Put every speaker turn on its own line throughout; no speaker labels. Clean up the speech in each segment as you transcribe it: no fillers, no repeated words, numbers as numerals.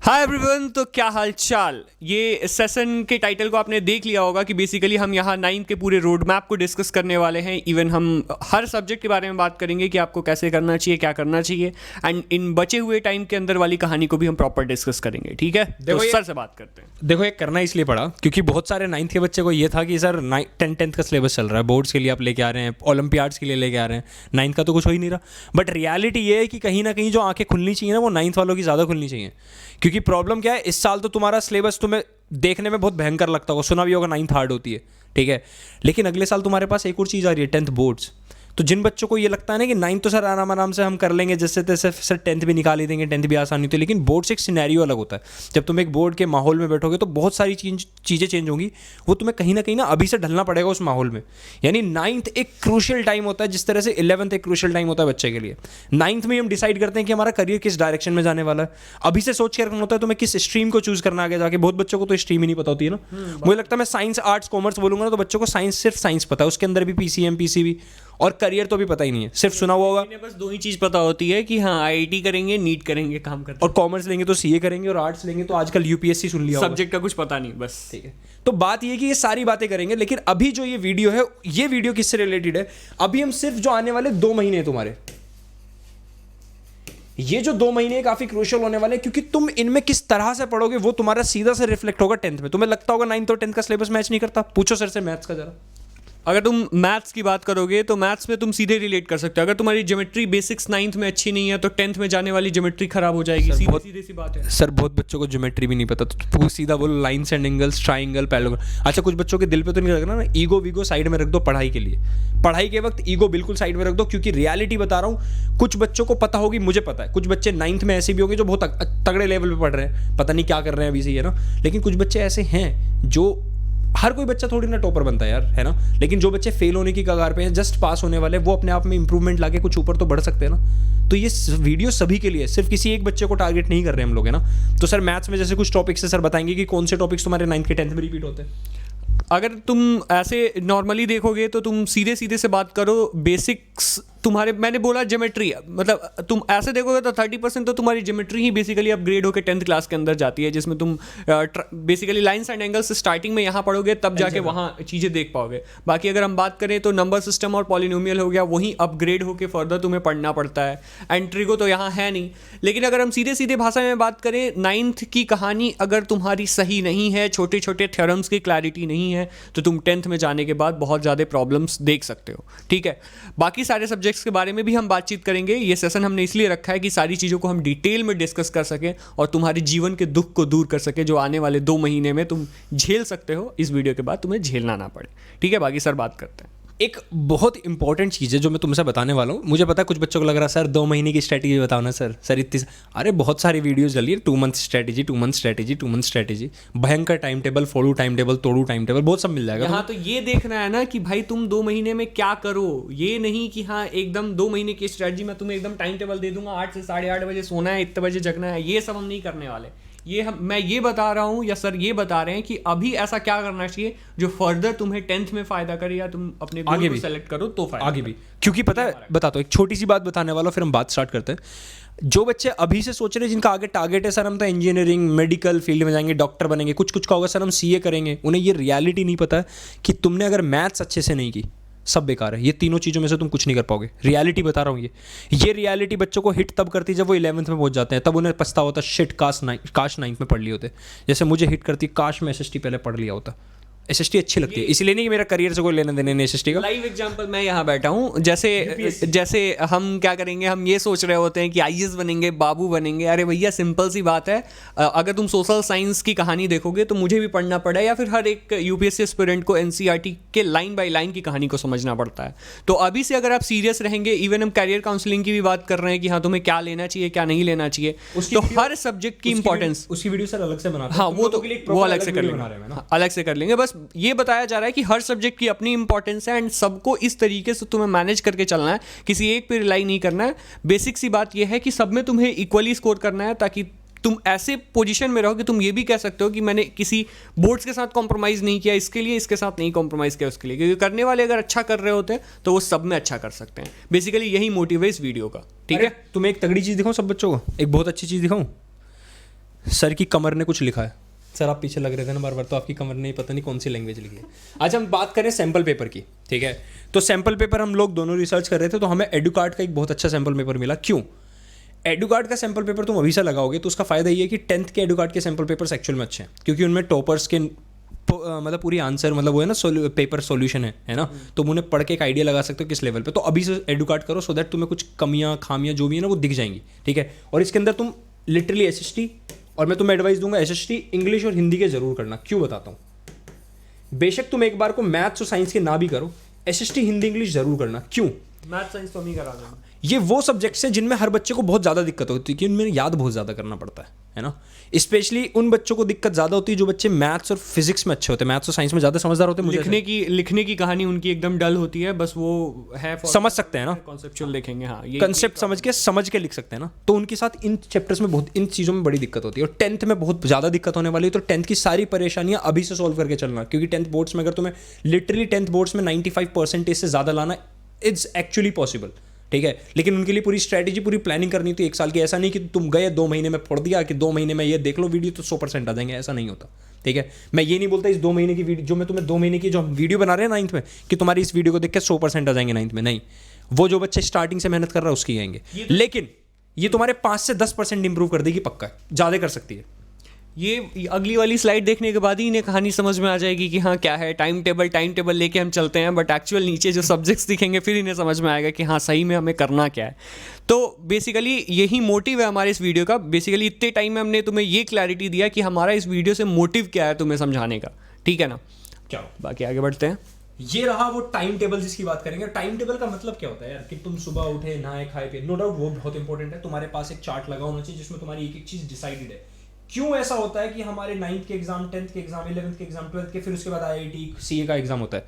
Hi everyone, तो क्या हाल चाल। ये सेशन के टाइटल को आपने देख लिया होगा कि बेसिकली हम यहाँ 9th के पूरे रोड मैप को डिस्कस करने वाले हैं। इवन हम हर सब्जेक्ट के बारे में बात करेंगे कि आपको कैसे करना चाहिए, क्या करना चाहिए, एंड इन बचे हुए टाइम के अंदर वाली कहानी को भी हम प्रॉपर डिस्कस करेंगे। ठीक है, तो सर से बात करते हैं।
देखो, ये करना इसलिए पड़ा क्योंकि बहुत सारे 9th के बच्चे को ये था कि सर 10th का सिलेबस चल रहा है, बोर्ड्स के लिए आप लेके आ रहे हैं, ओलंपियाड्स के लिए लेके आ रहे हैं, 9th का तो कुछ हो ही नहीं रहा। बट रियलिटी ये है कि कहीं ना कहीं जो आंखें खुलनी चाहिए ना, वो 9th वालों की ज़्यादा खुलनी चाहिए। क्योंकि प्रॉब्लम क्या है, इस साल तो तुम्हारा सिलेबस तुम्हें देखने में बहुत भयंकर लगता होगा, सुना भी होगा 9th हार्ड होती है, ठीक है। लेकिन अगले साल तुम्हारे पास एक और चीज़ आ रही है, 10th बोर्ड्स। तो जिन बच्चों को ये लगता है ना कि 9th तो सर आराम आराम से हम कर लेंगे, जैसे तैसे सर 10th भी निकाल ही देंगे, 10th भी आसानी होती है, लेकिन बोर्ड से एक सिनेरियो अलग होता है। जब तुम एक बोर्ड के माहौल में बैठोगे तो बहुत सारी चीज़ें चेंज होंगी, वो तुम्हें कहीं ना कहीं ना अभी से ढलना पड़ेगा उस माहौल में। यानी 9th एक क्रूशियल टाइम होता है, जिस तरह से 11th एक क्रूशियल टाइम होता है बच्चे के लिए। 9th में हम डिसाइड करते हैं कि हमारा करियर किस डायरेक्शन में जाने वाला है। अभी से सोच के रखना होता है तुम्हें किस स्ट्रीम को चूज करना आगे जाके। बहुत बच्चों को तो स्ट्रीम ही नहीं पता होती है ना। मुझे लगता है मैं साइंस आर्ट्स कॉमर्स बोलूंगा ना तो बच्चों को साइंस सिर्फ साइंस पता है, उसके अंदर भी पीसीएम पीसीबी और करियर तो भी पता ही नहीं है, सिर्फ सुना हुआ होगा।
बस दो ही चीज़ पता होती है कि हाँ आईआईटी करेंगे, नीट करेंगे, काम करते
और कॉमर्स लेंगे तो सीए करेंगे, और आर्ट्स लेंगे तो आजकल यूपीएससी सुन लिया होगा।
सब्जेक्ट का कुछ पता नहीं, बस।
ठीक है, तो बात ये कि ये सारी बातें करेंगे, लेकिन अभी जो ये वीडियो है, ये वीडियो किससे रिलेटेड है? अभी हम सिर्फ जो आने वाले 2 महीने हैं तुम्हारे, ये जो 2 महीने काफी क्रूशियल होने वाले हैं, क्योंकि तुम इनमें किस तरह से पढ़ोगे वो तुम्हारा सीधा से रिफ्लेक्ट होगा 10th में। तुम्हें लगता होगा 9th और 10th का सिलेबस मैच नहीं करता, पूछो सर से मैथ्स का जरा।
अगर तुम मैथ्स की बात करोगे तो मैथ्स में तुम सीधे रिलेट कर सकते हो। अगर तुम्हारी ज्योमेट्री बेसिक्स 9th में अच्छी नहीं है तो 10th में जाने वाली ज्योमेट्री खराब हो जाएगी। सीधी सी बात है
सर, बहुत बच्चों को ज्योमेट्री भी नहीं पता, तो सीधा बोलो lines and angles, triangle, parallelogram. अच्छा, कुछ बच्चों के दिल पे तो नहीं लगना ना, ईगो वीगो साइड में रख दो पढ़ाई के लिए। पढ़ाई के वक्त ईगो बिल्कुल साइड में रख दो, क्योंकि रियलिटी बता रहा हूँ, कुछ बच्चों को पता होगी, मुझे पता है, कुछ बच्चे 9th में ऐसे भी होंगे जो बहुत तगड़े लेवल पे पढ़ रहे हैं, पता नहीं क्या कर रहे हैं अभी से, है ना। लेकिन कुछ बच्चे ऐसे हैं जो, हर कोई बच्चा थोड़ी ना टॉपर बनता है यार, है ना। लेकिन जो बच्चे फेल होने की कगार पे हैं, जस्ट पास होने वाले, वो अपने आप में इंप्रूवमेंट लाके कुछ ऊपर तो बढ़ सकते हैं ना। तो ये वीडियो सभी के लिए, सिर्फ किसी एक बच्चे को टारगेट नहीं कर रहे हम लोग, है ना। तो सर मैथ्स में जैसे कुछ टॉपिक्स है, सर बताएंगे कि कौन से टॉपिक्स तुम्हारे 9th के 10th में रिपीट होते हैं।
अगर तुम ऐसे नॉर्मली देखोगे तो तुम सीधे सीधे से बात करो, बेसिक्स तुम्हारे, मैंने बोला ज्योमेट्री, मतलब तुम ऐसे देखोगे तो 30% तो तुम्हारी ज्योमेट्री ही बेसिकली अपग्रेड होकर 10th क्लास के अंदर जाती है, जिसमें तुम basically lines and angles starting में यहाँ पढ़ोगे, तब जाके वहाँ चीज़ें देख पाओगे। बाकी अगर हम बात करें तो नंबर सिस्टम और पॉलिनोमियल हो गया, वहीं अपग्रेड होकर फर्दर तुम्हें पढ़ना पड़ता है। एंड ट्रिगो तो यहाँ है नहीं। लेकिन अगर हम सीधे सीधे भाषा में बात करें, 9th की कहानी अगर तुम्हारी सही नहीं है, छोटे छोटे थ्योरम्स की क्लैरिटी नहीं है, तो तुम 10th में जाने के बाद बहुत ज़्यादा प्रॉब्लम्स देख सकते हो। ठीक है, बाकी सारे सब्जेक्ट्स के बारे में भी हम बातचीत करेंगे। ये सेशन हमने इसलिए रखा है कि सारी चीज़ों को हम डिटेल में डिस्कस कर सकें और तुम्हारे जीवन के दुख को दूर कर सके, जो आने वाले 2 महीने में तुम झेल सकते हो, इस वीडियो के बाद तुम्हें झेलना ना पड़े। ठीक है, बाकी सर बात करते हैं।
एक बहुत इंपॉर्टेंट चीज़ है जो मैं तुमसे बताने वाला हूँ। मुझे पता है कुछ बच्चों को लग रहा है सर 2 महीने की स्ट्रैटेजी बताओ ना सर इतनी। अरे बहुत सारी वीडियोस चली है, 2 month strategy, 2 month strategy, 2 month strategy, भयंकर time table, follow time table, तोड़ू टाइम टेबल, बहुत सब मिल जाएगा।
हाँ, तो ये देखना है ना कि भाई तुम 2 महीने में क्या करो। ये नहीं कि हाँ एकदम 2 महीने की स्ट्रैटेजी मैं तुम्हें एकदम टाइम टेबल दे दूंगा, 8 से 8:30 बजे सोना है, इतने बजे जगना है, ये सब हम नहीं करने वाले। मैं ये बता रहा हूँ, या सर ये बता रहे हैं कि अभी ऐसा क्या करना चाहिए जो फर्दर तुम्हें 10th में फायदा करे, या तुम अपने गोल को सेलेक्ट करो तो फायदा
आगे भी। क्योंकि पता है, बताता हूँ, एक छोटी सी बात बताने वाला, फिर हम बात स्टार्ट करते हैं। जो बच्चे अभी से सोच रहे हैं, जिनका आगे टारगेट है सर हम तो इंजीनियरिंग मेडिकल फील्ड में जाएंगे, डॉक्टर बनेंगे, कुछ का होगा सर हम सीए करेंगे, उन्हें ये रियलिटी नहीं पता है कि तुमने अगर मैथ्स अच्छे से नहीं की, सब बेकार है। ये तीनों चीज़ों में से तुम कुछ नहीं कर पाओगे। रियलिटी बता रहा हूँ। ये रियलिटी बच्चों को हिट तब करती है जब वो 11th में पहुंच जाते हैं, तब उन्हें पछतावा होता है, शिट काश 9th में पढ़ लिए होते। जैसे मुझे हिट करती, काश मैं एसएसटी पहले पढ़ लिया होता। एसएसटी अच्छी लगती है, इसलिए नहीं कि मेरा करियर से कोई लेना देने नहीं एसएसटी का।
लाइव एग्जांपल मैं यहाँ बैठा हूँ, जैसे हम क्या करेंगे, हम ये सोच रहे होते हैं कि आईएएस बनेंगे, बाबू बनेंगे। अरे भैया सिंपल सी बात है, अगर तुम सोशल साइंस की कहानी देखोगे तो मुझे भी पढ़ना पड़ा, या फिर हर एक यूपीएससी एस्पिरेंट को एनसीईआरटी के लाइन बाय लाइन की कहानी को समझना पड़ता है। तो अभी से अगर आप सीरियस रहेंगे, इवन हम कैरियर काउंसलिंग की भी बात कर रहे हैं कि हाँ तुम्हें क्या लेना चाहिए, क्या नहीं लेना चाहिए, तो हर सब्जेक्ट की इंपॉर्टेंस,
उसकी वीडियो सर अलग से बनाते हैं।
हाँ वो अलग से कर लेंगे, अलग से कर लेंगे। बस ये बताया जा रहा है कि हर सब्जेक्ट की अपनी इंपॉर्टेंस है, एंड सबको इस तरीके से तुम्हें मैनेज करके चलना है, किसी एक पे रिलाई नहीं करना है। बेसिक सी बात यह है कि सब में तुम्हें इक्वली स्कोर करना है, ताकि तुम ऐसे पोजीशन में रहो कि तुम ये भी कह सकते हो कि मैंने किसी बोर्ड्स के साथ कॉम्प्रोमाइज नहीं किया, इसके लिए इसके साथ नहीं कॉम्प्रोमाइज किया उसके लिए, क्योंकि करने वाले अगर अच्छा कर रहे होते हैं तो वो सब में अच्छा कर सकते हैं। बेसिकली यही मोटिव है इस वीडियो का। ठीक है,
तुम्हें एक तगड़ी चीज़ दिखाऊं सब बच्चों को, एक बहुत अच्छी चीज़ दिखाऊं। सर की कमर ने कुछ लिखा है। सर आप पीछे लग रहे थे ना बार बार, तो आपकी कमर ने पता नहीं कौन सी लैंग्वेज लिखी है। आज हम बात करें सैम्पल पेपर की, ठीक है। तो सैम्पल पेपर हम लोग दोनों रिसर्च कर रहे थे, तो हमें एडुकार्ड का एक बहुत अच्छा सैम्पल पेपर मिला। क्यों? एडुकार्ड का सैम्पल पेपर तुम अभी से लगाओगे तो उसका फायदा ये है कि 10th के एडुकार्ड के सैम्पल पेपर्स एक्चुअल में अच्छे हैं, क्योंकि उनमें टॉपर्स के मतलब पूरी आंसर, मतलब वो है ना पेपर सॉल्यूशन है ना, तुम उन्हें पढ़ के एक आइडिया लगा सकते हो किस लेवल पे। तो अभी से एडुकार्ड करो, सो दैट तुम्हें कुछ कमियां खामियां जो भी है ना वो दिख जाएंगी, ठीक है। और इसके अंदर तुम लिटरली एसएसटी, और मैं तुम्हें एडवाइस दूंगा एसएसटी इंग्लिश और हिंदी के जरूर करना। क्यों बताता हूँ। बेशक तुम एक बार को मैथ्स और साइंस के ना भी करो, एसएसटी हिंदी इंग्लिश जरूर करना। क्यों?
मैथ साइंस तो नहीं करा देना।
ये वो सब्जेक्ट्स हैं जिनमें हर बच्चे को बहुत ज़्यादा दिक्कत होती है, कि उनमें याद बहुत ज़्यादा करना पड़ता है ना। स्पेशली उन बच्चों को दिक्कत ज़्यादा होती है जो बच्चे मैथ्स और फिजिक्स में अच्छे होते हैं, मैथ्स और साइंस में ज़्यादा समझदार होते हैं।
लिखने की कहानी उनकी एकदम डल होती है, बस वो है
समझ सकते हैं ना,
कॉन्सेप्चुअल देखेंगे, हाँ ये
कंसेप्ट समझ के लिख सकते हैं ना। तो उनके साथ इन चैप्टर्स में बहुत, इन चीज़ों में बड़ी दिक्कत होती है। और 10th में बहुत ज़्यादा दिक्कत होने वाली है। तो 10th की सारी परेशानियां अभी से सॉल्व करके चलना, क्योंकि 10th बोर्ड्स में अगर तुम्हें लिटरली 10th बोर्ड्स में 95% से ज़्यादा लाना, इट्स एक्चुअली पॉसिबल, ठीक है। लेकिन उनके लिए पूरी स्ट्रैटेजी, पूरी प्लानिंग करनी थी 1 साल की। ऐसा नहीं कि तुम गए 2 महीने में पढ़ दिया कि 2 महीने में ये देख लो वीडियो तो 100% आ जाएंगे, ऐसा नहीं होता, ठीक है। मैं ये नहीं बोलता इस 2 महीने की वीडियो, जो मैं तुम्हें 2 महीने की जो वीडियो बना रहे हैं 9th में, कि तुम्हारी इस वीडियो को देख के 100% आ जाएंगे 9th में, नहीं। वो जो बच्चे स्टार्टिंग से मेहनत कर रहा है उसकी आएंगे, लेकिन ये तुम्हारे 5 से 10% इंप्रूव कर देगी, पक्का है, ज़्यादा कर सकती है।
ये अगली वाली स्लाइड देखने के बाद ही इन्हें कहानी समझ में आ जाएगी कि हाँ क्या है टाइम टेबल लेके हम चलते हैं, बट एक्चुअल नीचे जो सब्जेक्ट्स दिखेंगे फिर इन्हें समझ में आएगा कि हाँ सही में हमें करना क्या है। तो बेसिकली यही मोटिव है हमारे इस वीडियो का। बेसिकली इतने टाइम में हमने तुम्हें ये क्लैरिटी दिया कि हमारा इस वीडियो से मोटिव क्या है तुम्हें समझाने का, ठीक है ना।
क्या
बाकी आगे बढ़ते हैं।
ये रहा वो टाइम टेबल जिसकी बात करेंगे। टाइम टेबल का मतलब क्या होता है यार, कि तुम सुबह उठे, नहाए, खाए पिए, नो डाउट वो बहुत इंपॉर्टेंट है। तुम्हारे पास एक चार्ट लगा होना चाहिए जिसमें तुम्हारी एक एक चीज डिसाइडेड है। क्यों ऐसा होता है कि हमारे 9th के एग्जाम, 10th के एग्जाम, 11th के एग्जाम, 12th के, फिर उसके बाद आईआईटी सीए का एग्जाम होता है?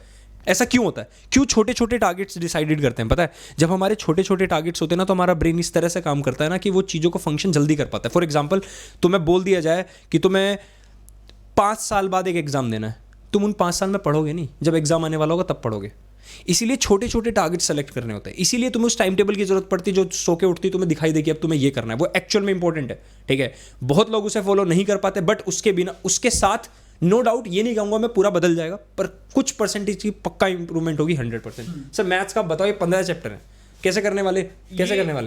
ऐसा क्यों होता है? क्यों छोटे छोटे टारगेट्स डिसाइडेड करते हैं? पता है, जब हमारे छोटे छोटे टारगेट्स होते हैं ना, तो हमारा ब्रेन इस तरह से काम करता है ना कि वो चीज़ों को फंक्शन जल्दी कर पाता है। फॉर एग्जाम्पल, तुम्हें बोल दिया जाए कि तुम्हें 5 साल बाद एक एग्जाम देना है, तुम उन 5 साल में पढ़ोगे नहीं, जब एग्जाम आने वाला होगा तब पढ़ोगे। इसीलिए छोटे छोटे टारगेट सेलेक्ट करने होते हैं। इसीलिए तुम्हें उस टाइम टेबल की जरूरत पड़ती है जो सो के उठती तुम्हें दिखाई देगी अब तुम्हें ये करना है। वो एक्चुअल में इंपॉर्टेंट है, ठीक है। बहुत लोग उसे फॉलो नहीं कर पाते, बट उसके बिना, उसके साथ नो डाउट ये नहीं कहूंगा मैं पूरा बदल जाएगा, पर कुछ परसेंटेज की पक्का इंप्रूवमेंट होगी 100%। सर मैथ्स का बताओ, ये 15 चैप्टर हैं, कैसे करने वाले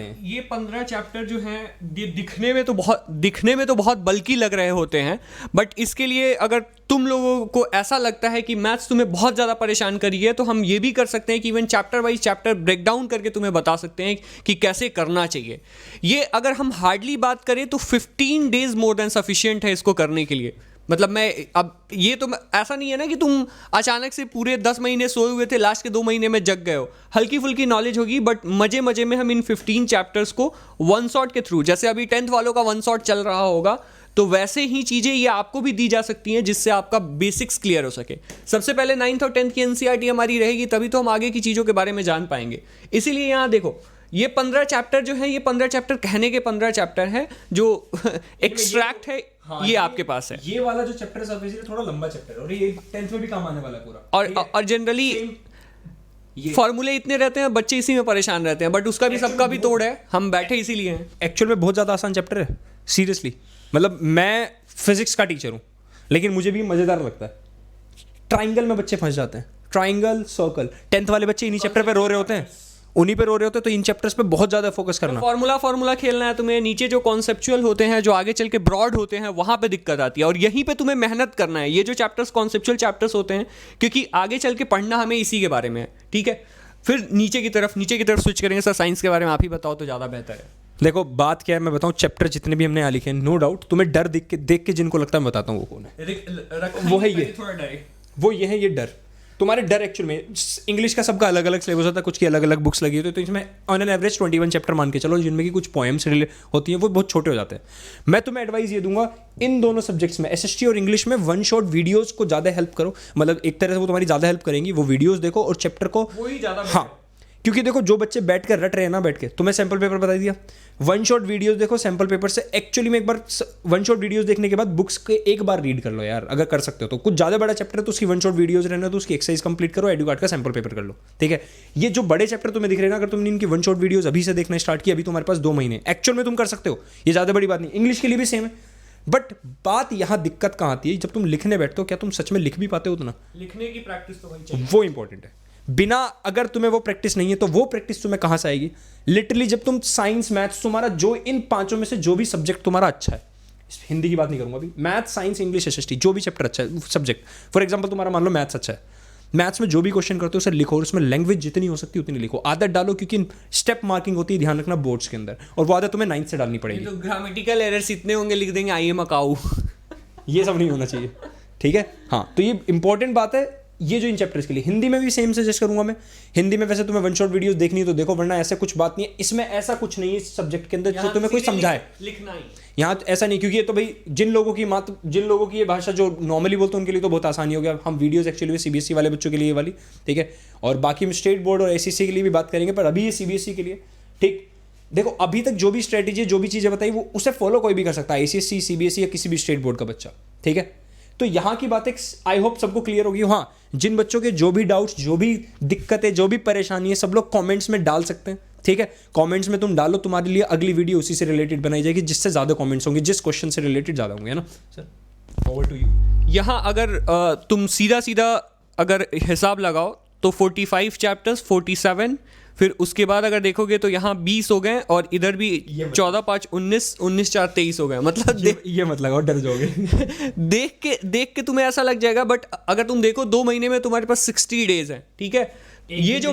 हैं?
ये 15 चैप्टर जो हैं ये दिखने में तो बहुत बल्कि लग रहे होते हैं, बट इसके लिए अगर तुम लोगों को ऐसा लगता है कि मैथ्स तुम्हें बहुत ज़्यादा परेशान करी है, तो हम ये भी कर सकते हैं कि even chapter wise chapter break down करके तुम्हें बता सकते हैं कि कैसे करना चाहिए। ये अगर हम हार्डली बात करें तो 15 डेज मोर देन सफिशिएंट है इसको करने के लिए। मतलब ऐसा नहीं है ना कि तुम अचानक से पूरे 10 महीने सोए हुए थे, लास्ट के 2 महीने में जग गए हो। हल्की फुल्की नॉलेज होगी, बट मजे मजे में हम इन 15 चैप्टर्स को वन शॉट के थ्रू, जैसे अभी 10th वालों का वन शॉट चल रहा होगा, तो वैसे ही चीज़ें ये आपको भी दी जा सकती हैं जिससे आपका बेसिक्स क्लियर हो सके। सबसे पहले 9th और 10th की एनसीईआरटी हमारी रहेगी, तभी तो हम आगे की चीज़ों के बारे में जान पाएंगे। इसीलिए यहाँ देखो, ये 15 चैप्टर जो है, ये 15 चैप्टर कहने के 15 चैप्टर हैं जो एक्सट्रैक्ट है। हाँ, ये आपके पास है।
ये वाला जो चैप्टर है ऑब्वियसली थोड़ा लंबा चैप्टर है, और ये 10th में भी काम आने वाला है पूरा।
और जनरली फॉर्मूले इतने रहते हैं, बच्चे इसी में परेशान रहते हैं, बट उसका भी सबका भी तोड़ है, हम बैठे इसीलिए हैं।
एक्चुअल में बहुत ज़्यादा आसान चैप्टर है, सीरियसली। मतलब मैं फिजिक्स का टीचर हूँ, लेकिन मुझे भी मज़ेदार लगता है। ट्राइंगल में बच्चे फंस जाते हैं, ट्राइंगल, सर्कल। 10th वाले बच्चे इन्हीं चैप्टर पे रो रहे होते हैं, तो इन चैप्टर्स पे बहुत ज्यादा फोकस करना।
फॉर्मूला खेलना है तुम्हें। नीचे जो कॉन्सेप्चुअल होते हैं, जो आगे चल के ब्रॉड होते हैं, वहां पे दिक्कत आती है, और यहीं पे तुम्हें मेहनत करना है। ये जो चैप्टर्स कॉन्सेप्चुअल चैप्टर्स होते हैं, क्योंकि आगे चल के पढ़ना हमें इसी के बारे में है, ठीक है। फिर नीचे की तरफ स्विच करेंगे। सर साइंस के बारे में आप ही बताओ तो ज़्यादा बेहतर है।
देखो बात क्या है, मैं बताऊं, चैप्टर जितने भी हमने यहाँ लिखे हैं, नो डाउट तुम्हें डर देख के जिनको लगता है मैं बताता हूँ वो कौन है। वो है ये,
थोड़ा डर,
वो ये है, ये डर। तुम्हारे डर एक्चुअल में इंग्लिश का सबका अलग अलग सिलेबस होता है, कुछ की अलग अलग बुक्स लगी होती है, तो इसमें ऑन एन एवरेज 21 चैप्टर मान के चलो, जिनमें की कुछ पोएम्स होती हैं, वो बहुत छोटे हो जाते हैं। मैं तुम्हें एडवाइस ये दूंगा, इन दोनों सब्जेक्ट्स में, एसएसटी और इंग्लिश में, वन शॉट वीडियोस को ज़्यादा हेल्प करो। मतलब एक तरह से वो तुम्हारी ज़्यादा हेल्प करेंगी। वो वीडियोस देखो और चैप्टर को,
वही ज़्यादा,
हाँ, क्योंकि देखो जो बच्चे बैठ कर रट रहे हैं ना, बैठ के, तुम्हें सैंपल पेपर बता दिया, वन शॉट वीडियोस देखो सैंपल पेपर से। एक्चुअली में एक बार वन शॉट वीडियोस देखने के बाद बुक्स के एक बार रीड कर लो यार, अगर कर सकते हो तो। कुछ ज़्यादा बड़ा चैप्टर है तो उसकी वन शॉट वीडियोस रहना, तो उसकी एक्सरसाइज कंप्लीट करो, एडुकार्ड का सैंपल पेपर कर लो, ठीक है। ये जो बड़े चैप्टर तुम्हें दिख रहे हैं ना, अगर तुमने इनकी वन शॉट वीडियोस अभी से देखना स्टार्ट किया, अभी तुम्हारे पास 2 महीने, एक्चुअल में तुम कर सकते हो, ये ज़्यादा बड़ी बात नहीं। इंग्लिश के लिए भी सेम है। बट बात यहाँ दिक्कत कहाँ आती है, जब तुम लिखने बैठते हो क्या तुम सच में लिख भी पाते हो उतना?
लिखने की प्रैक्टिस तो भाई चाहिए,
वो इंपॉर्टेंट है। बिना अगर तुम्हें वो प्रैक्टिस नहीं है तो वो प्रैक्टिस तुम्हें कहाँ से आएगी? लिटरली जब तुम साइंस मैथ्स तुम्हारा जो इन पांचों में से जो भी सब्जेक्ट तुम्हारा अच्छा है, हिंदी की बात नहीं करूंगा अभी, मैथ साइंस इंग्लिश एसएसटी जो भी चैप्टर अच्छा है सब्जेक्ट, फॉर एग्जांपल तुम्हारा मान लो मैथ्स अच्छा है, मैथ्स में जो भी क्वेश्चन करते हो उसे लिखो और उसमें लैंग्वेज जितनी हो सकती है उतनी लिखो, आदत डालो, क्योंकि स्टेप मार्किंग होती है, ध्यान रखना बोर्ड्स के अंदर, और वो आदत तुम्हें 9th से डालनी पड़ेगी।
तो ग्रामेटिकल एरर्स इतने होंगे, लिख देंगे आई एम अकाउ।
ये सब नहीं होना चाहिए, ठीक है। हाँ, तो ये इंपॉर्टेंट बात है, ये जो इन चैप्टर्स के लिए। हिंदी में भी सेम सजेस्ट करूंगा मैं। हिंदी में वैसे तुम्हें वन शॉट वीडियोस देखनी है तो देखो, वरना ऐसा कुछ बात नहीं है इसमें, ऐसा कुछ नहीं है इस सब्जेक्ट के अंदर जो तुम्हें कोई समझाए
लिखना ही
यहाँ तो ऐसा नहीं, क्योंकि ये तो भाई जिन लोगों की ये भाषा जो नॉर्मली बोलते हैं उनके लिए तो बहुत आसानी हो गया। हम वीडियोस एक्चुअली सीबीएसई वाले बच्चों के लिए वाली, ठीक है, और बाकी हम स्टेट बोर्ड और एसएससी के लिए भी बात करेंगे, पर अभी ये सीबीएसई के लिए, ठीक। देखो अभी तक जो भी स्ट्रेटेजी, जो भी चीज़ें बताई, वो उसे फॉलो कोई भी कर सकता है, आईसीएसई, सीबीएसई या किसी भी स्टेट बोर्ड का बच्चा, ठीक है। तो यहाँ की बातें आई होप सबको क्लियर होगी। हाँ, जिन बच्चों के जो भी डाउट्स, जो भी दिक्कतें, जो भी परेशानी है, सब लोग कमेंट्स में डाल सकते हैं, ठीक है। कमेंट्स में तुम डालो, तुम्हारे लिए अगली वीडियो उसी से रिलेटेड बनाई जाएगी, जिससे ज़्यादा कमेंट्स होंगे, जिस क्वेश्चन से रिलेटेड ज़्यादा होंगे, है ना सर। Over to you.
यहाँ अगर तुम सीधा सीधा अगर हिसाब लगाओ तो 45 चैप्टर्स, 47, फिर उसके बाद अगर देखोगे तो यहाँ 20 हो गए, और इधर भी 14 5 19, 19 4 23 हो गए। मतलब
ये मत लगाओ, डर जाओगे।
देख के तुम्हें ऐसा लग जाएगा, बट अगर तुम देखो 2 महीने में तुम्हारे पास 60 डेज है, ठीक है। ये जो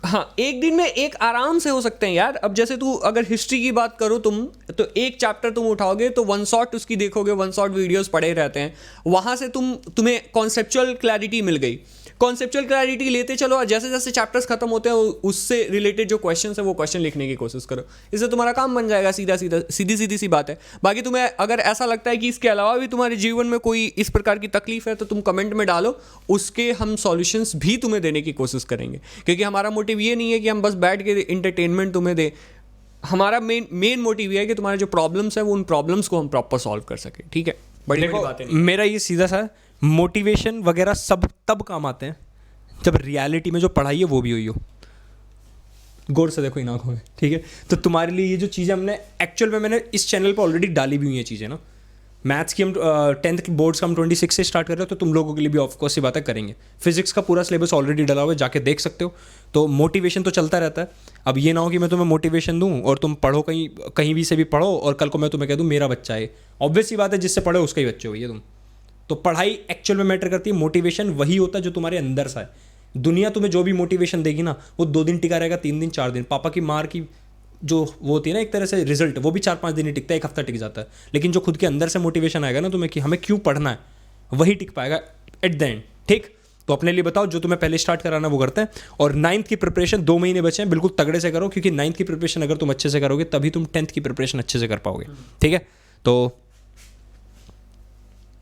हाँ, एक दिन में एक आराम से हो सकते हैं यार। अब जैसे तू अगर हिस्ट्री की बात करो तुम, तो एक चैप्टर तुम उठाओगे तो वन शॉट उसकी देखोगे, वन शॉट वीडियोस पड़े रहते हैं, वहां से तुम्हें कॉन्सेप्चुअल क्लैरिटी मिल गई। कॉन्सेप्चुअल क्लैरिटी लेते चलो, और जैसे जैसे चैप्टर्स खत्म होते हैं उससे रिलेटेड जो क्वेश्चन है वो क्वेश्चन लिखने की कोशिश करो, इससे तुम्हारा काम बन जाएगा। सीधी सी बात है। बाकी तुम्हें अगर ऐसा लगता है कि इसके अलावा भी तुम्हारे जीवन में कोई इस प्रकार की तकलीफ है तो तुम कमेंट में डालो, उसके हम सॉल्यूशंस भी तुम्हें देने की कोशिश करेंगे, क्योंकि हमारा मोटिव ये नहीं है कि हम बस बैठ के इंटरटेनमेंट तुम्हें दें। हमारा मेन मोटिव ये है कि तुम्हारे जो प्रॉब्लम्स है वो उन प्रॉब्लम्स को हम प्रॉपर सॉल्व कर सकें, ठीक है। बड़ी बात है।
मेरा ये सीधा सा मोटिवेशन वगैरह सब तब काम आते हैं जब रियलिटी में जो पढ़ाई है वो भी हुई हो। गौर से देखो इन आंखों में, ठीक है। तो तुम्हारे लिए ये जो चीज़ें हमने एक्चुअल में, मैंने इस चैनल पर ऑलरेडी डाली भी हुई हैं चीज़ें ना। मैथ्स की हम 10th बोर्ड्स का हम 26 से स्टार्ट कर रहे हो, तो तुम लोगों के लिए भी ऑफकोर्स ये बातें करेंगे। फिजिक्स का पूरा सिलेबस ऑलरेडी डाला हुआ है, जाके देख सकते हो। तो मोटिवेशन तो चलता रहता है। अब ये ना हो कि मैं तुम्हें मोटिवेशन दूं और तुम पढ़ो, कहीं भी से भी पढ़ो, और कल को मैं तुम्हें कह दूं मेरा बच्चा है। ऑब्वियस सी बात है, जिससे पढ़ो उसका ही बच्चे हो ये तुम। तो पढ़ाई एक्चुअल में मैटर करती है, मोटिवेशन वही होता है जो तुम्हारे अंदर सा है। दुनिया तुम्हें जो भी मोटिवेशन देगी ना, वो 2 दिन टिका रहेगा, 3 दिन 4 दिन। पापा की मार की जो वो होती है ना एक तरह से रिजल्ट, वो भी 4-5 दिन ही टिकता है, 1 हफ्ता टिक जाता है। लेकिन जो खुद के अंदर से मोटिवेशन आएगा ना तुम्हें कि हमें क्यों पढ़ना है, वही टिक पाएगा एट द एंड, ठीक। तो अपने लिए बताओ, जो तुम्हें पहले स्टार्ट कराना वो करते हैं। और 9th की प्रिपरेशन 2 महीने बचे हैं, बिल्कुल तगड़े से करो, क्योंकि 9th की प्रिपरेशन अगर तुम अच्छे से करोगे तभी तुम 10th की प्रिपरेशन अच्छे से कर पाओगे, ठीक है। तो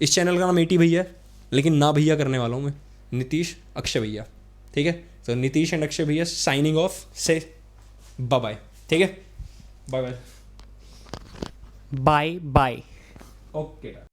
इस चैनल का नाम एटी भैया है, लेकिन ना भैया करने वाला हूँ मैं, नीतीश अक्षय भैया, ठीक है। तो नीतीश एंड अक्षय भैया signing off, say bye bye, ठीक है। Bye bye,
bye bye,
okay.